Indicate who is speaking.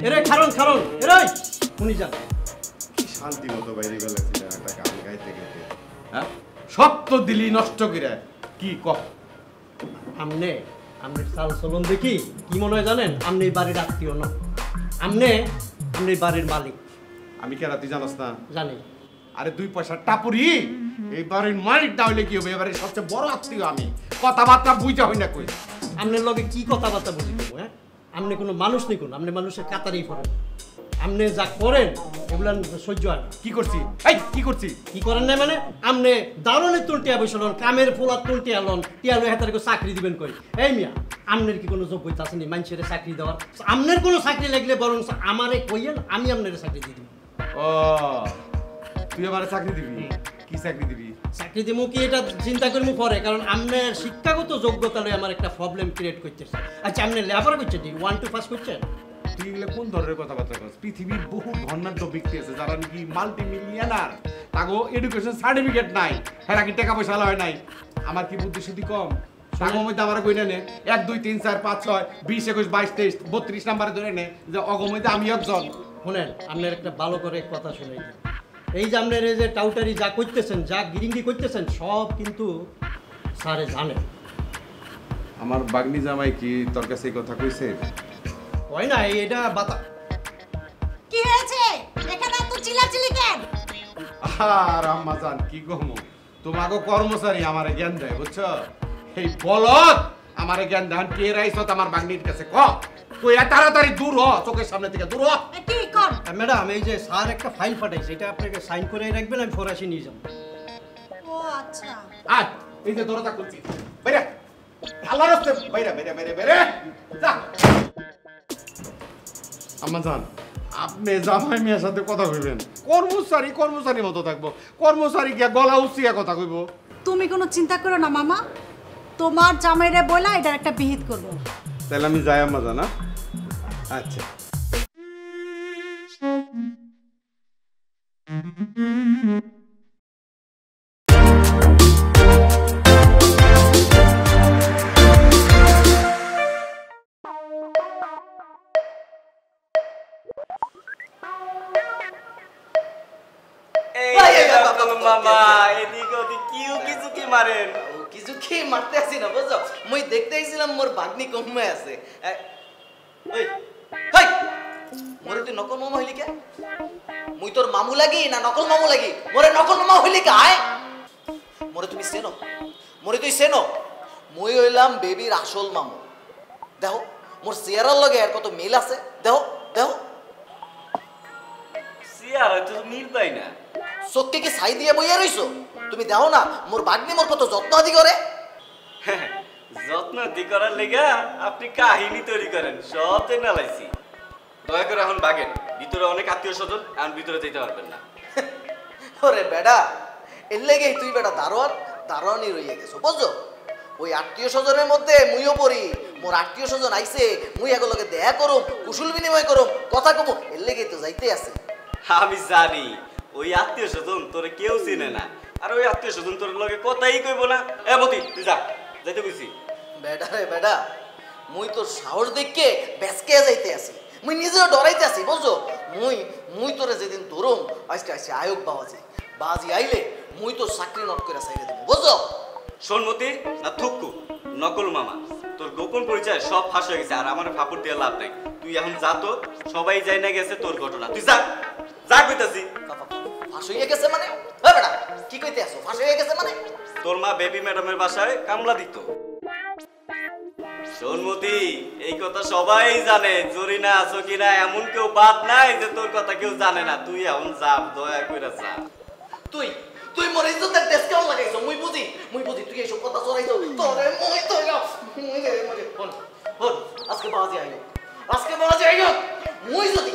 Speaker 1: এরে খারণ খারণ এরে উনি যান
Speaker 2: কি শান্তি মতো বাইরে গেলাছি একটা গান গাইতে গাইতে।
Speaker 3: হ্যাঁ সব তো দিলি নষ্ট করে কি কহ
Speaker 1: আমনে আমনে চাল চলন দেখি কি মনে হয় জানেন আমনে এই বাড়ির আত্মীয় না আমনে আমনে এই বাড়ির মালিক
Speaker 2: আমি কে রাতি জানাস না
Speaker 1: জানি
Speaker 3: আরে 2 পয়সা টাপুরি এই বাড়ির মালিক না হইলে কি হবে এবারে সবচেয়ে বড় আত্মীয় আমি কথাবার্তা বুঝা হই না কই
Speaker 1: আমনের লগে কি কথাবার্তা বুঝি দেবো হ্যাঁ আমনে কোনো মানুষ নেই কোন আমনে মানুষের কাতারেই পড়েন আমনে যা করেন এগুলা সহ্য হয় না
Speaker 3: কি করছি এই কি করছি
Speaker 1: কি করেন না মানে আমনে দারুণের তুল টিয়া বসলন কামের ফোলার তুল টিয়া লন টিয়া লই হাতারে চাকরি দিবেন কই এই মিয়া আমনের কি কোনো যোগ্যতা আছে নি মানুষের চাকরি দেওয়ার আমনের কোনো চাকরি লাগলে বরং আমারে কইয়েন আমি আমনের চাকরি দিয়ে দিব
Speaker 3: ও তুই আমারে চাকরি দিবি কি চাকরি দিবি
Speaker 1: চাকরি দিমু কি এটা চিন্তা করমু পরে কারণ আমনের শিক্ষাগত যোগ্যতা লই আমার একটা প্রবলেম ক্রিয়েট করতেছে আচ্ছা আমনে লেবার করছেন 1 2 পাস করছেন
Speaker 3: তুই এগুলো কোন ধরনের কথাবার্তা কস পৃথিবীর বহু ধনাঢ্য ব্যক্তি আছে যারা নাকি মাল্টি মিলিয়নার তাগো এডুকেশন সার্টিফিকেট নাই হেরা কি টাকা পয়সা হয় নাই আমার কি বুদ্ধি শুদ্ধি কম তাগো মধ্যে আমার কইনা নে 1 2 3 4 5 6 20 21 22 23 32 নম্বরে ধরে নে যে অগমধ্যে আমি একজন
Speaker 1: শুনেন আপনার একটা ভালো করে কথা শুনাই দিই এই যে আপনার এই যে টাউটারি যা করতেছেন যা গিরিঙ্গি করতেছেন সব কিন্তু স্যারে জানে
Speaker 3: আমার বাগনি জামাই কি তোর কাছে এই কথা কইছে
Speaker 1: হয় না এটা বাতা
Speaker 4: কি হয়েছে এখানে এত চিল্লাচিল্লি কেন
Speaker 3: আর আম্মা জান কি কমু তোমাগো কর্মচারী আমারে জ্ঞান দেয় বুঝছো এই বলদ আমারে জ্ঞান দেন কে রাইছো আমার বাগনির কাছে ক তুই তাড়াতাড়ি দূর হ চোখের সামনে থেকে দূর হ
Speaker 4: কি কর
Speaker 1: ম্যাডাম এই যে স্যার একটা ফাইল পাঠাইছে এটা আপনাকে সাইন করে রাখবেন আমি ফরাসি নিয়ে যাব
Speaker 4: ও আচ্ছা
Speaker 3: আয় এই যে দরজা খুলছি বাইরে আল্লাহর রাস্তে বাইরে বাইরে বাইরে বাইরে যা আম্মা জান আপনি জামাই মেয়ের সাথে কথা কইবেন কর্মচারী মতো থাকবো কর্মচারী গিয়া গলা উচিয়া কথা কইব
Speaker 4: তুমি কোনো চিন্তা করো না মামা তোমার জামাইরে বলা এটার একটা বিহিত করব
Speaker 3: তাহলে আমি যাই আম্মা জান আচ্ছা
Speaker 5: মামা এদিকে ওদিক কিছু কি মারেন
Speaker 6: কিছু কি মারতে আসি না বুঝছো মই দেখতে আইছিলাম মোর বাগনি কমে আছে ওই হাই মোরে তুই নকল মামা হইলি কে মুই তোর মামু লাগি না নকল মামু লাগি মোরে নকল মামা হইলি কে আয় মোরে তুমি চেনো মোরে তুই চেনো মই হইলাম বেবির আসল মামু দেখো মোর চেয়ারার লগে আর কত মিল আছে দেখো দেখো
Speaker 5: চেয়ার তো মিল পাই না
Speaker 6: চোখকে কি ছাই দিয়ে বইয়া রইছো তুমি দেখো না মোর বাগনি মোর কত যত্ন আদি করে
Speaker 5: যত্ন দি করার লেগা আপনি কাহিনী তৈরি করেন সব না লাইছি দয়া করে এখন বাগেন ভিতরে অনেক আত্মীয় স্বজন এখন ভিতরে যেতে পারবেন না
Speaker 6: ওরে বেটা এর লেগেই তুই বেটা দারোয়ানই রইয়া গেছো বুঝছো ওই আত্মীয় স্বজনের মধ্যে মুইও পড়ি মোর আত্মীয় স্বজন আইছে মুই এগুলোকে দেখা করুম কুশল বিনিময় করুম কথা কমু এর লেগেই তো যাইতে আছে
Speaker 5: আমি জানি ওই আত্মীয় স্বজন তোরে কেউ চিনে না আর ওই আত্মীয় স্বজন তোর লগে কথাই কইব না এ মতি তুই যা যাইতে কইছি
Speaker 6: বেটা রে বেটা মুই তোর সাহস দেখকে বেসকে যাইতে আছি মুই নিজেও ডরাইতে আছি বুঝছো মুই তোরে যেদিন ধরুম আজকে আসছে আয়োগ বাজি আইলে মুই তোর চাকরি নট করে চাইলে দেবো বুঝছো
Speaker 5: সোনমতি না থুক্কু নকল মামা তোর গোপন পরিচয় সব ফাঁস হয়ে গেছে আর আমার ফাপড় দিয়ে লাভ নাই তুই এখন যা তো সবাই যাই না গেছে তোর ঘটনা তুই যা যা কইতাছি
Speaker 6: ফাঁস হয়ে গেছে মানে হ্যাঁ বেটা কি কইতে আসো ফাঁস হয়ে গেছে মানে
Speaker 5: তোর মা বেবি ম্যাডামের বাসায় কামলা দিত সোনমতি এই কথা সবাই জানে জরিনা আছো কিনা এমন কেউ বাদ নাই যে তোর কথা কেউ জানে না তুই এখন যা দয়া কইরা যা
Speaker 6: তুই মোর ইজ্জতের টেস্ট কেমন লাগাইছো মুই বুঝি তুই এইসব কথা চড়াইছো তোরে মুই তো মুই বল আজকে বাজি আইলো মুই যদি